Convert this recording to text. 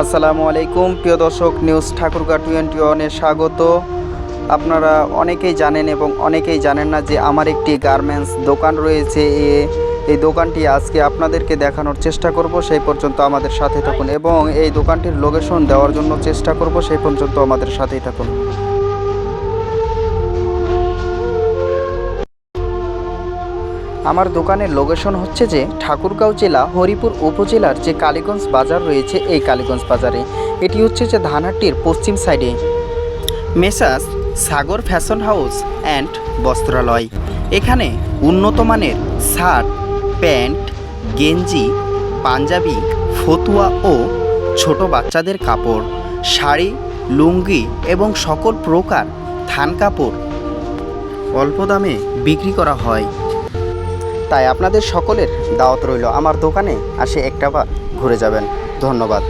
আসসালামু আলাইকুম প্রিয় দর্শক, নিউজ ঠাকুরগাঁ 21 স্বাগত। আপনারা অনেকেই জানেন এবং অনেকেই জানেন না যে আমার একটি গার্মেন্টস দোকান রয়েছে। এই দোকানটি আজকে আপনাদেরকে দেখানোর চেষ্টা করব, সেই পর্যন্ত আমাদের সাথে থাকুন এবং এই দোকানটির লোকেশন দেওয়ার জন্য চেষ্টা করব, সেই পর্যন্ত আমাদের সাথেই থাকুন। আমার দোকানের লোকেশন হচ্ছে যে ঠাকুরগাঁও জেলা হরিপুর উপজেলার যে কালীগঞ্জ বাজার রয়েছে, এই কালীগঞ্জ বাজারে। এটি হচ্ছে যে ধানহাটির পশ্চিম সাইডে messrs Sagar fashion house and বস্ত্রালয়। এখানে উন্নত মানের শার্ট, প্যান্ট, গেঞ্জি, পাঞ্জাবি, ফতুয়া ও ছোট বাচ্চাদের কাপড়, শাড়ি, লুঙ্গি এবং সকল প্রকার থান কাপড় অল্প দামে বিক্রি করা হয়। তাই আপনাদের সকলের দাওয়াত রইল, আমার দোকানে আসে একটাবার ঘুরে যাবেন। ধন্যবাদ।